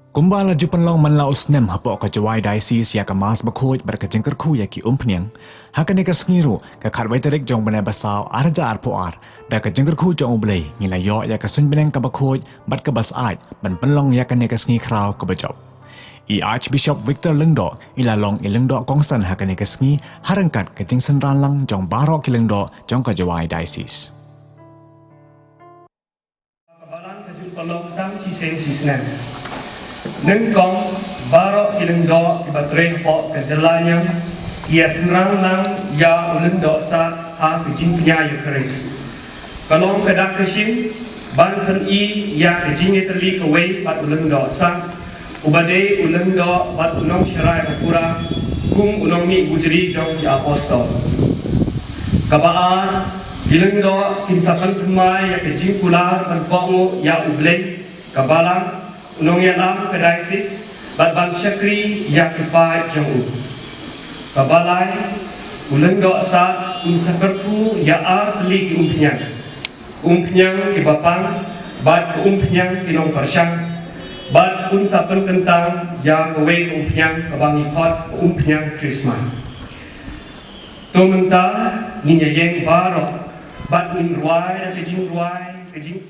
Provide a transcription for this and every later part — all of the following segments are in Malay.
Kumba laju penlong manlaus nem hapok ke jawai diocese ya kemas berkhoj berkejengker khu ya ki umpniang. Hakan ke sengiru ke khatwai terik jong benai basau arja arpoar da kejengker khu jong ublei ngila yo ya ke sun beneng ke berkhoj bat ke bas aj ban penlong ya ke sengi krau ke bejop. Archbishop Victor Lengdo ila long ilengdo kongsan hakan ke sengi harangkat kejengsen ranlang jong barok kilengdo jong ke jawai diocese. Kabalan kejut pelong tang ciseng cisnen. Nengkong barok ilengdo kibatreh pok kejelanya ia senrang lang ya ulengdo sa ha kejing pnya Eucharis. Kalong kedak kesim ban i ya kejing terli kewei pat ulengdo sa ubade ulengdo bat unong syarai kapura kum unong mi gujri jong ya apostol. Kabaan ilengdo kinsakan temai ya kejing kular ban pongu ya ublei kabalang unong ya lam kedaisis bat ban syakri ya kepai jong kabalai ulengdo sa unsakerpu ya ar teli umpnyang ki bapang bat umpnyang kinong persyang bat unsapen kentang ya kewe umpnyang kabangi kot umpnyang krismas to menta ninya yeng barok bat in ruai kejing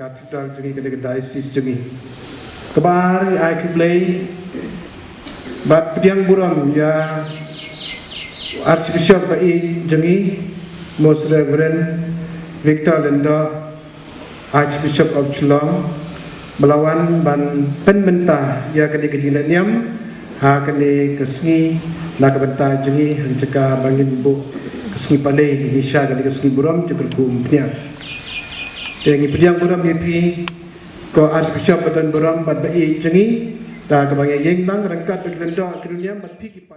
katedral jengi ke diocese jengi kebar ai kiblei bat pediang buram ya Archbishop bai jengi Most Reverend Victor Lengdo Archbishop of Geelong melawan ban penbentah ya kini kejilaniam ha kini kesengi nak bentah jengi hanceka bangin bu kesengi pandai Indonesia kini kesengi buram juga kumpnya Tengi pediang buram BP ko Archbishop Patan buram bat bai jengi da kabang yeng bang rangkat Lengdo akhirnya bat pi ki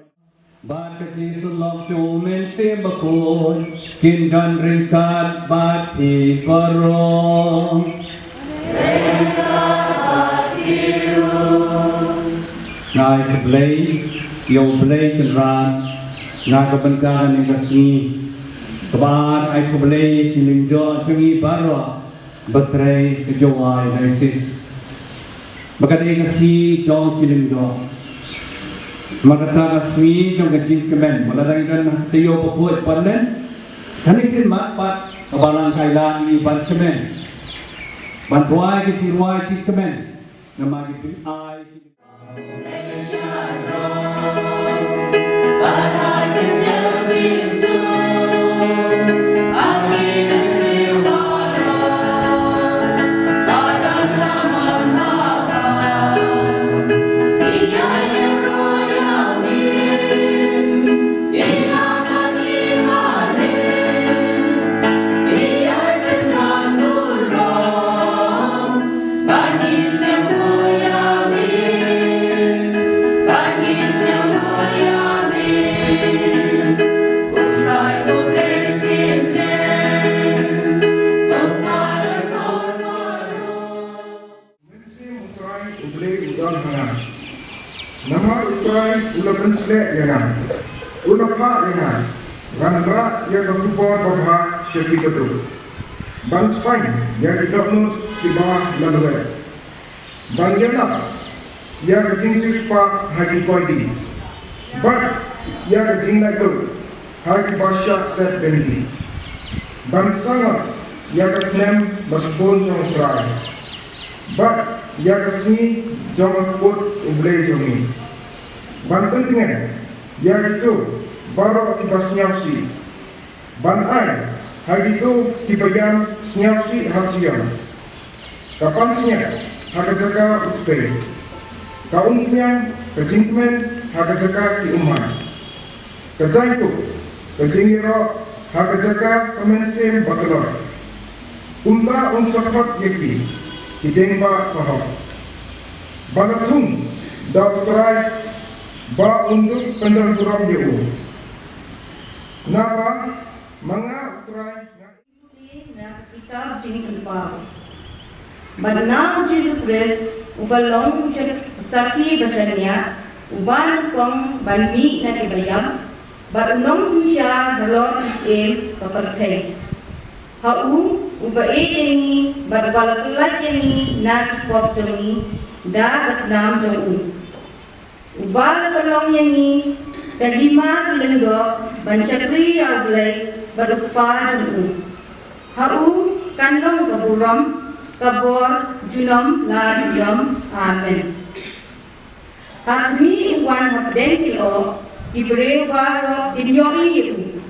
Bát cái chi xuân lọc chủ men tiêm bạc khôi kiên gan rinh cát bát thì có rong ngài thực lấy dầu lấy chân ran ngài có bên cara yang kasih kebar ai ko beli kiling jo cungi baro batrai kejawai naisis bakadai kasih jo kiling jo Makata kasmi trong kecil kemen, maladang dan tiyo papuat panen, kanikin mapat kabalang kailan ni ban kemen, bantuai kecilwai cik kemen, nama gitu ai. Nama utrai ulah penslek yang ulah pak yang rangga yang berkumpul bahwa syekh betul. Ban Spain yang didapnut di bawah laluan. Ban Yanap yang kejing sispa hagi koidi. Bat yang kejing laikul hagi basyak set bendi. Ban Sangat yang kesnem baspun jong utrai. Bat yang kesini jong kut ublei jongi. Ban pentingan yang itu baru kita senyapsi. Ban ai hari itu dibayar senyapsi hasil. Kapan senyap harga jaga utperi. Kaumnya kejingmen harga jaga di umat. Kejaiku kejingiro harga jaga kemensen batalor. Unta unsakot yeki hidengba paham. Banatung dauterai ba untuk penderduram jauh. Napa manga utrai na kitab jing kelpa. Badnam Jesus Christ ubalong usaki basanya uban kong banmi na kibayam badunong siya dalot isem kapartay. Hau ubae deni badbalaklat deni na kikop jongi da kasnam jongi. Ubal balong yang kelima kilenggo bancakri aulai berukfa junu. Hau kandong kaburam kabor junam la junam amen. Hakmi wan hapden kilo ibre baro inyoi yu.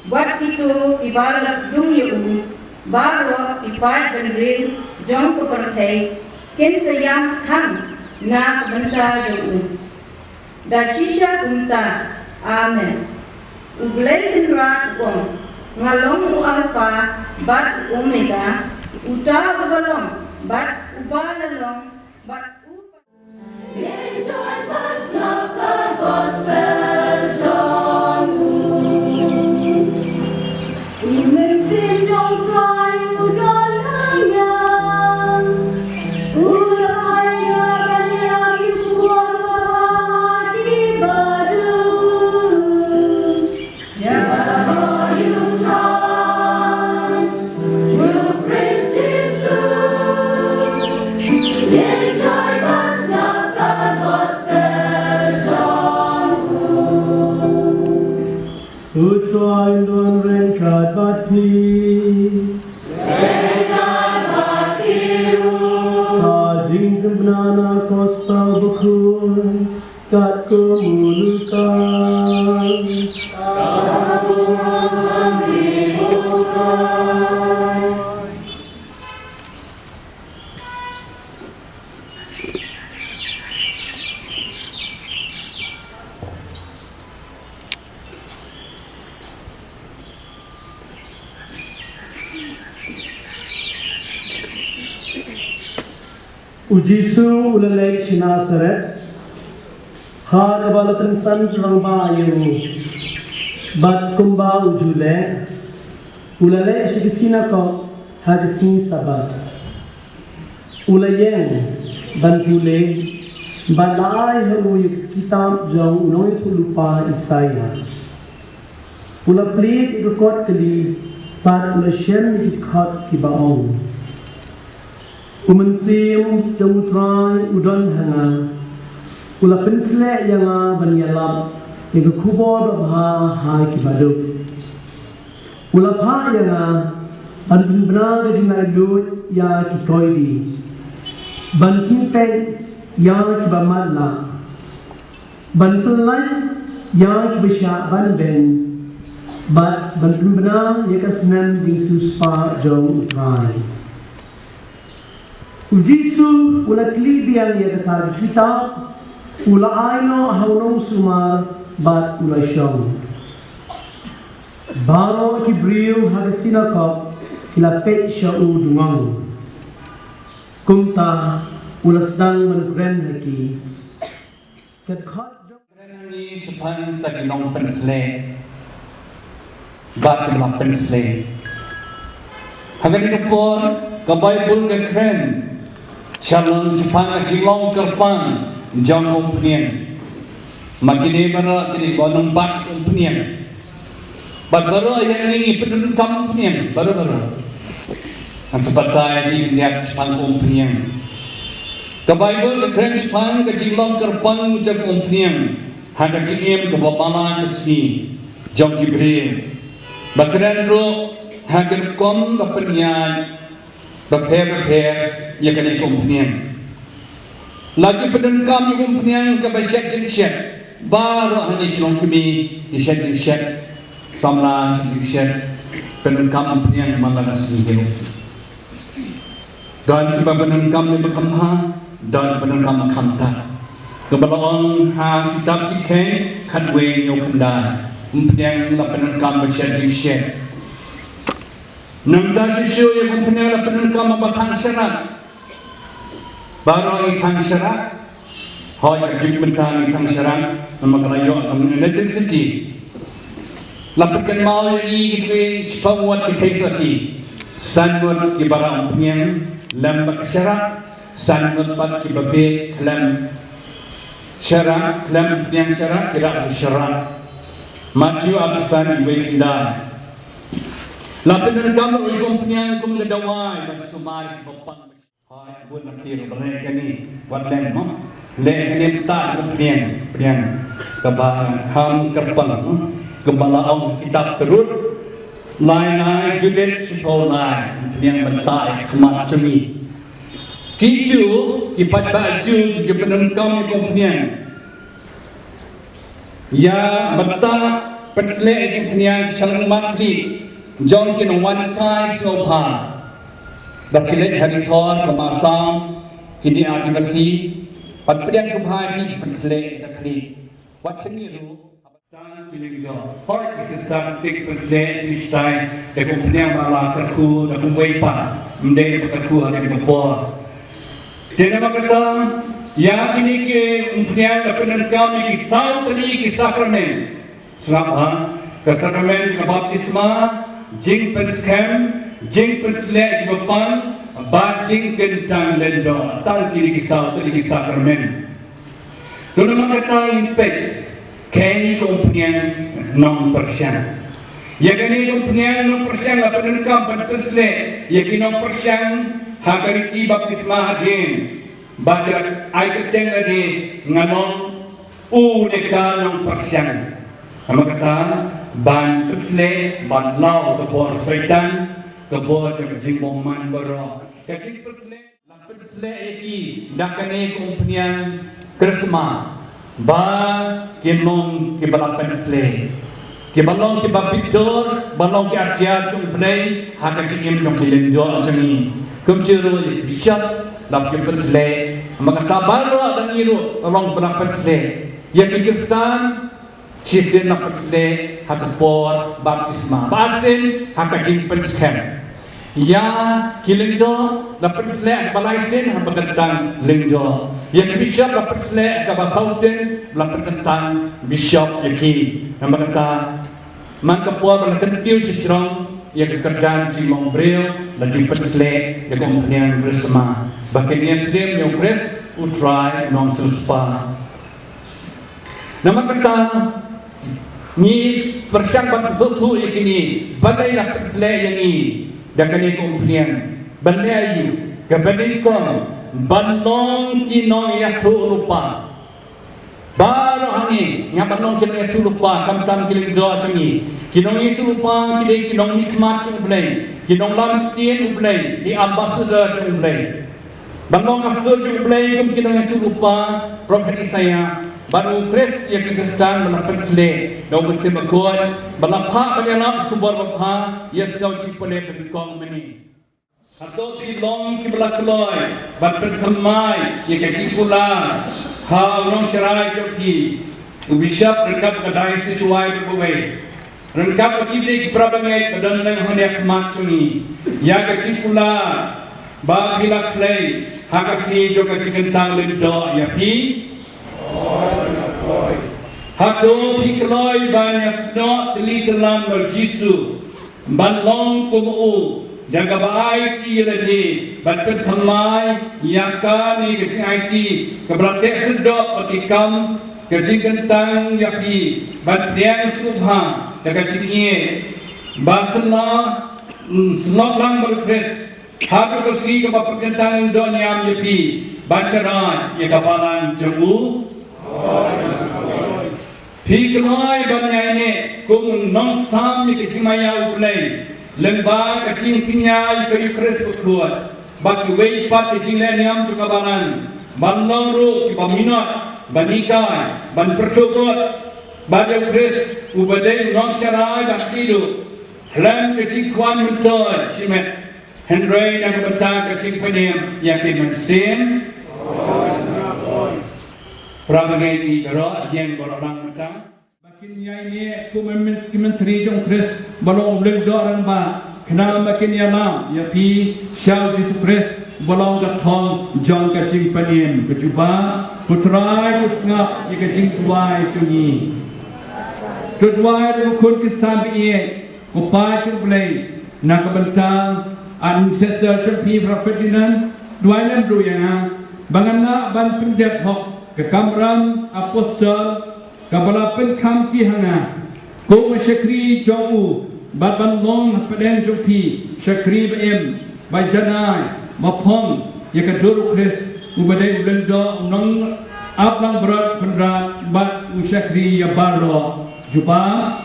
Buat itu ibarat dung yu baro ipai benrin jong kepertai ken sayang khang na benta junu. Dasisha unta, amen. Ublay dinrat kong, ngalong u alpha, bat omega, uta ubalong, bat ubalalong, bat upa. Enjoy the gospel song. Immense don't try, you don't hang. Utrai don rengkat batni Kajing kebenana kosta bukur kat kemulukan Ujisu ulalay sinasaret Har wala pensan rang ba yung bat kumba ujule ulale shigisina ko hagisin sabat ulayeng bantule balai haru kitab jauh unoi lupa Isaya ula plit ikot kali pat ula shen ikot kibaong umensim jamutrai udon hanga ula pensle yang banyalap yang kubor bah hai kibaduk ula pha yang ban benar jina lut ya kikoidi ban kinte yang kibamadla ban pelai yang kibisha ban ben ban benar ya kasnan Jesus pa jauh utrai Jisu ula klibi yang ya kata kita ula aino haunong sumar bat ula syong baro kibriu hagasina kop ilapet siya udungang kumta ula sedang menkren haki ketkat Ini sepan tadi nong pensle, bat kelah pensle. Hagan ini pun ke Bible ke keren, shalom Jepang ajilong kerpan jang umpnian. Makini bara kini gonong bat umpnian. Bat baru yang ini penun kam umpnian baru. Seperti ini lihat Jepang umpnian. Ke Bible ke keren Jepang ajilong kerpan jang umpnian. Haga cingiem ke bapala kesini jong Ibrahim. Bakran ro haga kom bapenyan baper ya kene kompenian. Lagi pedengkam yang kompenian ke basyat jenisat baru hani kilong kemi isyat jenisat samla jenisat pedengkam kompenian malang asmi dan iba pedengkam ni berkamha dan pedengkam kanta. Kebelaan ha kitab cikeng kadwe nyo kanda umpnyang lapanan kam basyat jingshet nangta sisyo ya umpnyang lapanan kam batang syarat baru ikang syarat hoy ajik bentang ikang syarat namakalayo atau menetin seti lapakan mau ini kitwe sepawat kitaisati sanwat kibara umpnyang lambak syarat sanwat pat kibabe lam syarat lam yang syarat tidak bersyarat maju abisan iwekinda lapan kamu ikut punya kum ledawai dan sumari bapang hai buat nakir mereka ni buat lem lem tak punya kebal kam kerpang kebalaong kitab terut lain judet sekolah yang bentai kemat cemi Kiju, ipat baju ke penengkam yang kompenian. Ya, betah petslek kompenian syarat makli. Jom kena wankai sopa. Berkilat hari thor kemasang ini adivasi. Pat pediang sopa ini petslek dakli. Wacang itu abatan pilih jom. Hoi kisah tik petslek cistai. De kompenian malah terku dan kumwepan. Mendek terku hari bepor. Dia kata, yang ini ke umpian lapanan kami kisah tadi kisah sakramen. Selama ke sakramen ke baptisma, jing penskem, jing penslek ke depan, bat jing kentang lendo, tal kini kisah tadi kisah sakramen. Tuan kata impact, kini ke umpian 9%. Ya kini umpian 9% lapanan kami penslek, ya kini 9%. Hagariti baptisma hadin badak ay keteng lagi ngalong udeka ng persyang ama kata ban persle ban law kebor setan kebor jimbong man baro kaki persle la persle eki dakane kompenian krisma ba kimong kibala persle kibalong kibapitor balong ki arja chung play hagajim chung kilenjo jami kumciro bisyat lap persle maka tabaro dan iru tolong berapa persle ya Kyrgyzstan Cisin na persle hakapor baptisma basin hakajing perskem ya kilengjo na persle balaisin habagantang lengjo Yang bishop dapat selek ke Basausen dapat tentang bishop yaki. Nama kata mangkapua berlaku tiu secerong yang kerjaan di Mongbril dan di Perselek yang komponen bersama. Bagian sedem yang pres utrai non suspa. Nama kata ni persiapan sesuatu yang ini balai lah Perselek yang ini dan kini komponen balai ayu kebenin kom balong kinong yatu lupa. Baru hangi yang balong kinong yatu lupa kam kiling doa cengi. Kinong itu lupa kinong nikmat cung belai. Kinong lam tien belai di ambassador cung belai. Balong kasut cung belai kum kinong itu lupa Prophet Isaiah baru Chris yang kekestan dalam Perselek dan bersih berkuat balapha banyalap kubur bapha yesau cipole berkong meni. Atau pilong kibla keloy bat pertemai yang kecipula ha nong syarai joki ubishap rekap kedai sesuai berbuai. Rengkap kibli kiprabangai badan lang hendak macuni ya kecipula ba pila klay hakasi jo kecikentang lendo ya pi hato pikloy banyak snot teli telan berjisu balong kumu jaga baik ti lagi bat pertamai yakani kecing IT keberate sedok petikam kecing kentang yapi bat priang subha jaga ciknie basna snot lang berpres haru kasi ke bapak kentang dunia yapi bacaran ya kapalan jemu Pikloi banyak ini kum non sam ni kecimaya uplay lembar kecing pinyai kari kres berkuat bagi wei pat kecing leniam juga banan banlong ru paminat banikai ban percobot badai kres ubadai non syarai bakidu hlam kecing kuan mentoi simet Henry dan betah kecing penyem yang dimensin Prabagai di berok yang berorang mentang. Makin ya ini ku menteri jong Kris balong belum dorang ba. Kenal makin ya lam ya pi syau Yesus Kris balong gatong jong kacing panien kecuba putrai kusngap ya kacing tuai cungi. Tuai du kun kistan biye ku pa cung play nak bentang ancestor pi Ferdinand duai lam du yang bangana ban pendep hok kekamram apostol kabalapen kamti hanga ko syakri jongu baban long padang jopi syakri bem bajanai mapong yakadur Kris ubadai blendo nong aplang berat pendrat bat usyakri ya baro jupa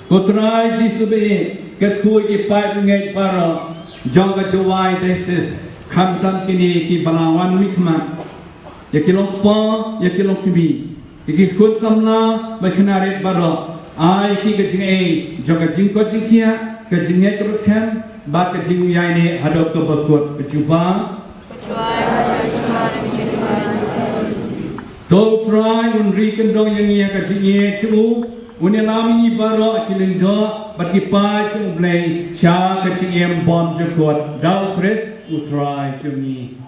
kotrai jisube ketku ipai ngai baro jonga jawai desis Kamsam kini ki balawan mikmat ya kilong pa ya kilong kibi iki skut samla bakinarit baro ai ki kajing joga jingko jingkia kajingnya terus kan bat kajing yaine hadap ke bakut kecuba to try unri kendong yang ia kajingnya cu unelami baro kileng do batipa cu blay sha kajing bom jekot dau Kris utrai cumi.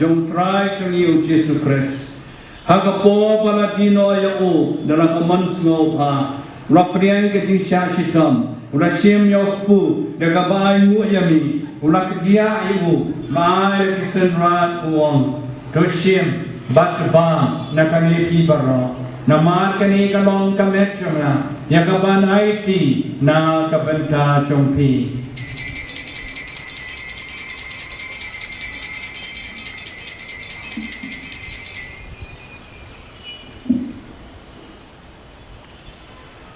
jong try jong iu Jesu Christ. Hagapo palatino ya u dalam aman sngau ha. Rapriang ke jing sya chitam. Ula shem ya pu daga bai mu yami. Ula ketia ibu mai kisen rat uang. To shem bat ba nakani pi barra. Namar kani kalong kamet jonga. Ya kaban IT na kabenta jong pi.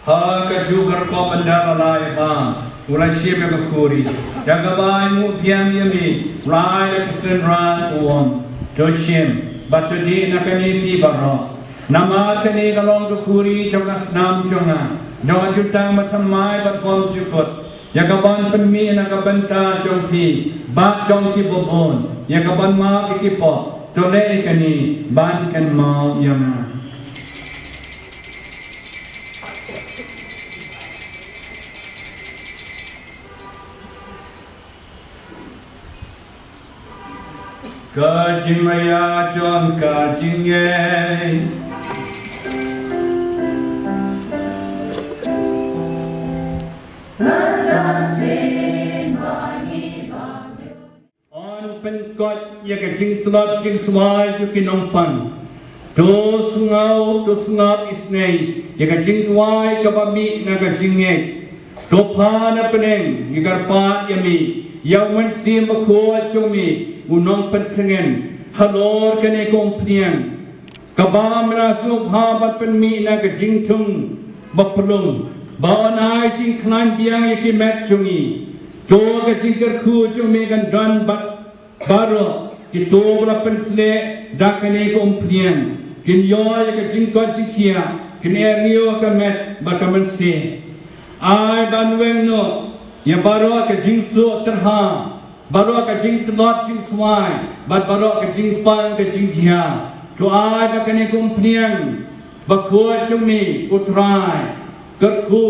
Ha kajugar ko pandalay pa ulai siya magkuri jagabay mo piang yami rai na kisen ran uon joshim batudi na kanipi barro namar kani kalong kuri jogas nam jonga jonga jutang matamay batpom jukot jagaban penmi na kabanta jongpi bat jongpi bobon jagaban ma ikipo tole kani ban kan ma yama. Kajing maya jom kajing ye On penkot ya kajing telap jing suai ju kinongpan to sungap isnei ya kajing tuai kabami na kajing ye to pana peneng ya karpat yami ya men sim ko chumi unong pentengen halor kene komplian kabam rasu bhabat penmi na kajing chung bapulung bawanai jing klan biang yaki met chungi to kajing kerku chumi kan dan bat baro ki to bra pensle dakane komplian kin yo kajing ko jikia kin erio ka met batamen se ai banweng no ya baro kajing su terha baru kajing telot jing suai, baru kajing pan kajing dia. Doa ka kene kumpiang, bakua cumi utrai, kerku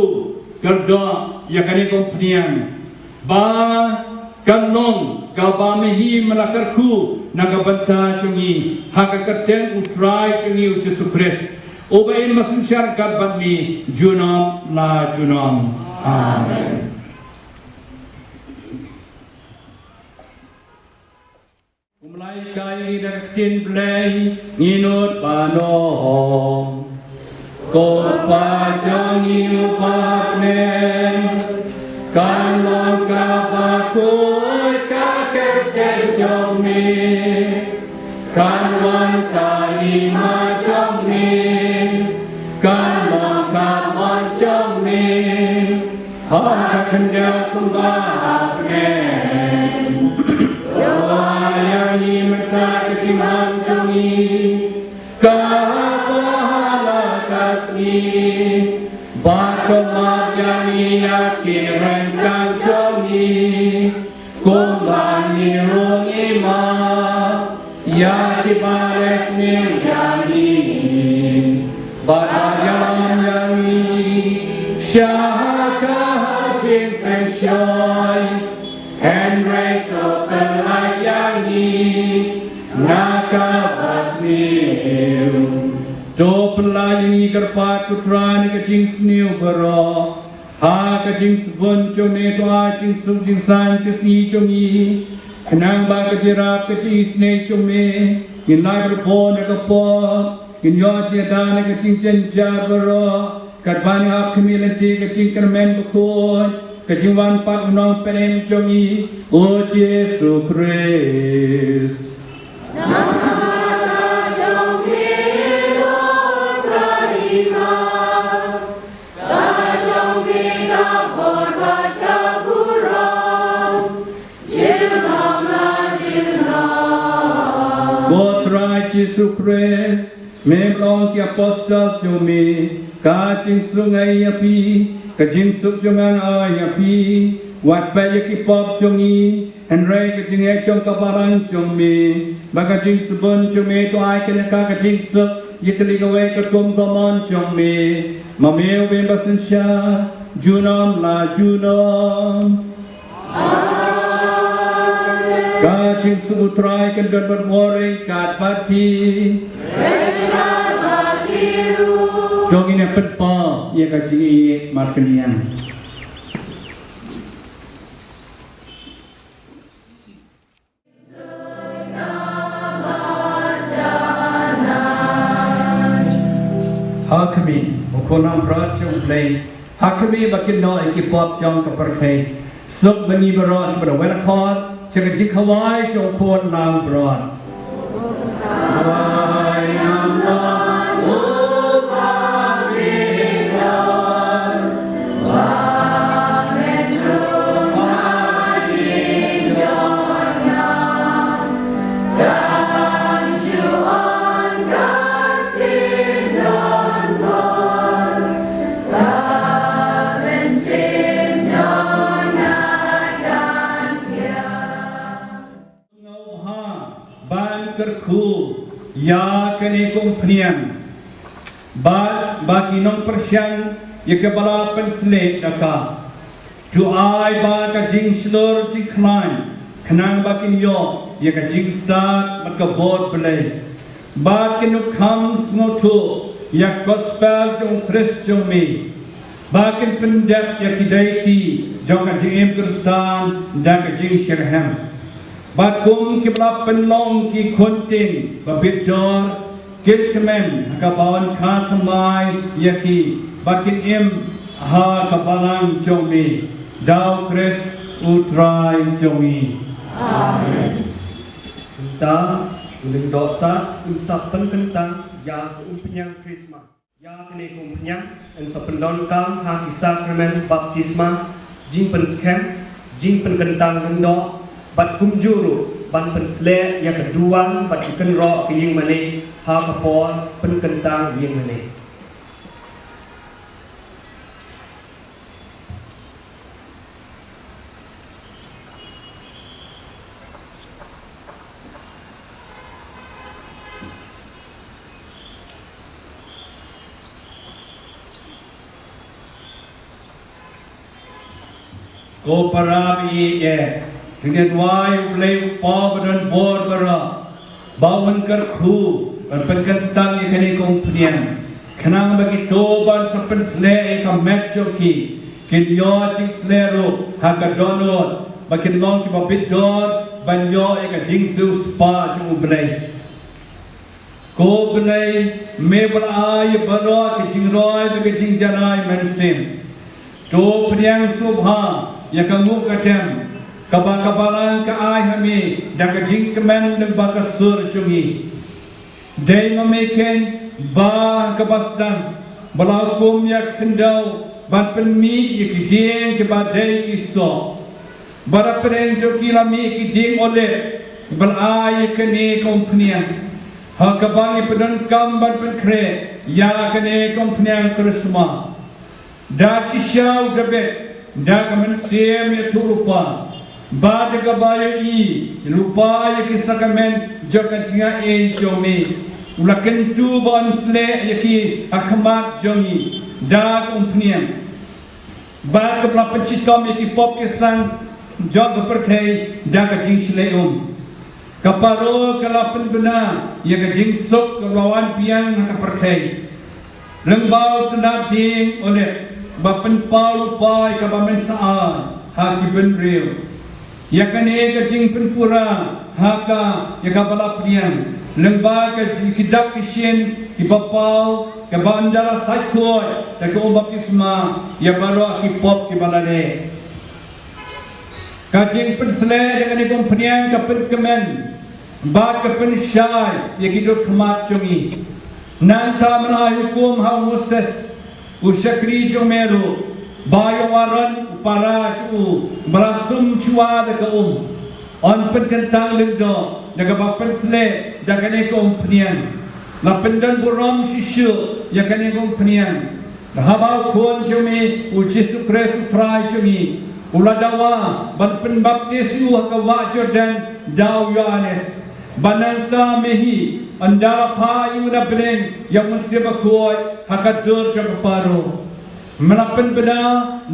kerja ya kene kumpiang. Ba kanong kaba mehi melakarku naga banta cumi, haka kerten utrai cumi Yesus Kristus. Obain masin syarikat bani junam la junam. Amen. Mulai kali daktin play nginut panom ko pa jang iu patmen kan long ka pa ko ka kerten jong mi kan long ka lima jong mi kan long ka mon jong mi ha ka kendal kumba apne ni mata kesiman sungi kahala kasih bakal yani akiran kan sungi kumbani rungi ma ya dibales ni yani badayam yani syahaka hajim pensyoy Henry nakabasiu to pelayani kerpat putra ni kajing sniu baro ha kajing sebon jome to ajing sujing san kesi jomi kenang ba kajirap kajing snei jome in lai berpo nakapo in yo jeda ni kajing jenjar baro katbani ap kemilanti kajing kermen bukun kajing wan pat unong penem jomi o Jesu Christ. Yesus Kristus memang ki apostol cumi kajing sungai api kajing suk jangan api wat paya ki pop cumi Henry kajing ejong kabaran cumi bagajing sebon cumi tu ai kena kajing suk yitli gawe ketum gaman cumi mameu bebasan sya junam la junam. Amen. Kacing subutrai kendon bermoreng kat pati. Jong ini penpa ia kacing ia markenian. Hakimi, ukonam berat jong play. Hakimi bakin no ekipop jong kepercayai. Sub bani berat berwelakon. Cakap kawai jong pon nam berat. Kawai nam berat, oh pavilion. Wametro pavilion. Dan syuan katinon bor. Kaben sim jonatan kia. Ban kerku ya kene komplian bat bagi non persian ya kebala pensle daka tu ai ba ka jing slor jing klan kenang bakin yo ya ka jing start mat ka bot play ba kenu kam snotu ya gospel jong Christ jong me ba ken pendap ya kidaiti jong ka jing em kristan dan ka jing shirham Bakum kibla penlong ki konting babidor kit kemen kabawan katamai yaki bakin im ha kabalang jomi dau kres utrai jomi. Amen. Kita uling dosa usap penkentang ya umpenyang krisma ya kene umpenyang en sapendon kam ha sakramen baptisma jing penskem jing penkentang gendok bat kumjuru ban pensle yang kedua bat ikan roh yang mana ha kapor penkentang yang mana Ko parabi ye dengan wai ulai pa badan bor bara bawan kerku berpenkentang ikani komplian kenang bagi toban sepen sle eka metjoki kinyo jing slero haga donor bakin long ki babidor banyo eka jing su spa jung ulai ko ulai me berai bara ki jing roi bagi jing janai mensim to priang subha ya kamu kadem kabar-kabaran ke ai hami dan ke jingkemen dan baka sur cungi dai memeken ba kabasdan balakum ya kendau ban penmi ya kideng ke badai iso bara pren joki lami kideng oleh bal ai kene kompnian ha kabani pedan kam ban penkre ya kene kompnian krisma da sishau debet da kamen sem ya turupa ba de gabayo i lupa ya kisakamen joka tinga e jomi ulaken tu bon sle ya ki akmat jongi da kompnian ba ke pla pencitom ya ki pop ke sang jog perkai da ka jing sle kaparo kalapen bena ya ka jing sok ke lawan piang ka perkai lembau tendap ding oleh bapen Paul pai ka bamen saan haki ben real ya kan e ka jing penpura haka ya ka bala prian lemba ka kidak kisien ki bapau ka bandara saikoi ta ko baptisma ya baro ki pop ki balale ka jing pensle dengan e kompanian ka pen kemen ba ka pen syai ya ki dot khamat chungi nanta mana hukum ha mustas usyakri jomero bayo waran para cu belasum cua de on penkentang lendo daga bapen sle daga ne kompanian la pendan buram shishu ya kane kompanian habau kon jome u Jesu Kristus trai jumi uladawa ban pen baptisu ka wa Jordan daw Yohanes bananta mehi andara payu na bren yang mesti bakoi hakadur jang paro melapen beda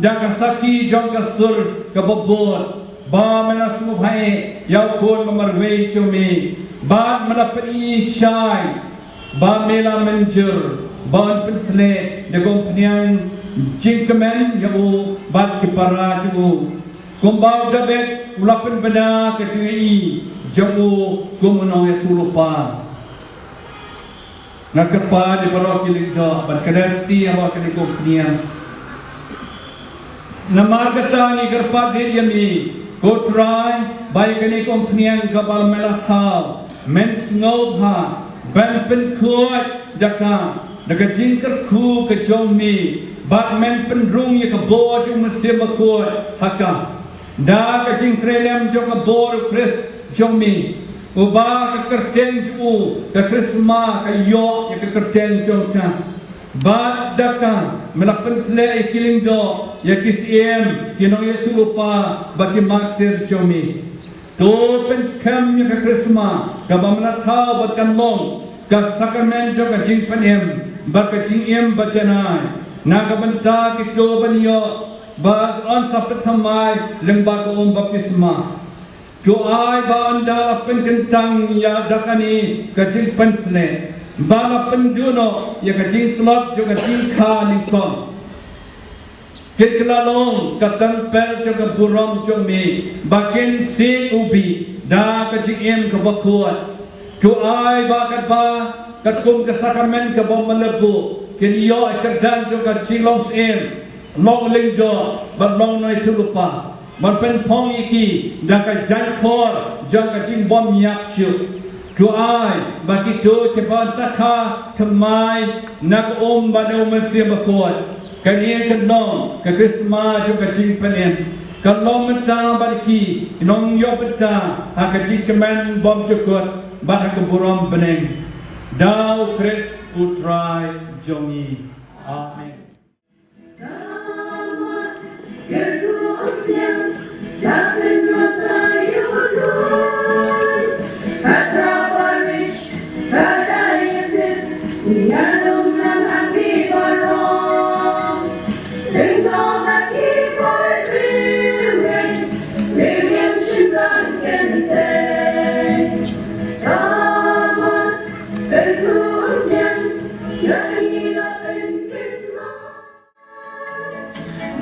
daga saki jang kasur ke bobot ba melasmu bhai yau pun memerwei cumi ba melapani syai ba mela menjer ba pensle degom peniang jingkemen yau ba kipara cu kumbau dabet ulapan benda kecui jamu kumunong ya tulupa nakapa di bawah kiling jo ban kadati awak kini peniang nama kata ni kerpat yami ko try by kini peniang kapal melathau men ngobha ban pen kuat daka daka jingker ku ke jomi bat men penrung ya ke bo jung mesim kuat haka da ke jingkrelem jo ke bo kris jomi uba ke kerteng ju ke krisma ke yo ya ke kerteng jongka bat daka melapan sele ikiling do ya kisiem kinong ya tulupa bagi martir jomi to pen skam ya ke krisma ka bamla tha bat kan long ka sakramen jo ka jing panem bat ka jing em bacana na ka banta ki to ban yo ba on sapat thamai lengba ko baptisma jo ai ba anda pen kentang ya dakani ka jing pensle bala penduno ya ka jing klot jo ka jing kha ni kon Keklalong katan per jo ka burom jo mi bakin si ubi da ka jing em ka bakuat jo ai ba kat ba kat kum ka sakramen ka bom melebu ken yo kadan jo ka jing long em long ling jo ba long noi tulupa man pen pong iki da ka jan khor jo ka jing bom yak shu jo ai ba ki to ke ban sakha thamai nak ba do mesia bakuat kania kenong ke krisma jo ka jing panen kalau menta barki nong yo beta ha ka jing kemen bom jokot ba ka buram beneng dau kris utrai jongi amen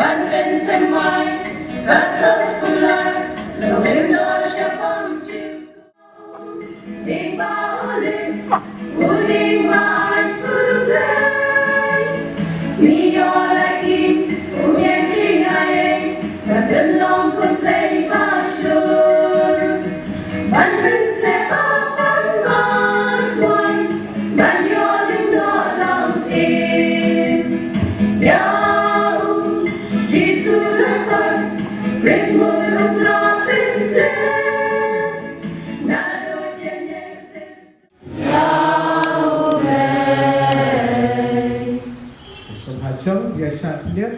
Banten semai, rasa sekolah, lomendo syapam cinta. Di balik, uling mai survei, mio lagi, umyen kinae, kadelong play masyur. Banten sepapan maswai, banyo lindo langsin. Sông Hà Châu, Gia Sạc Nhất,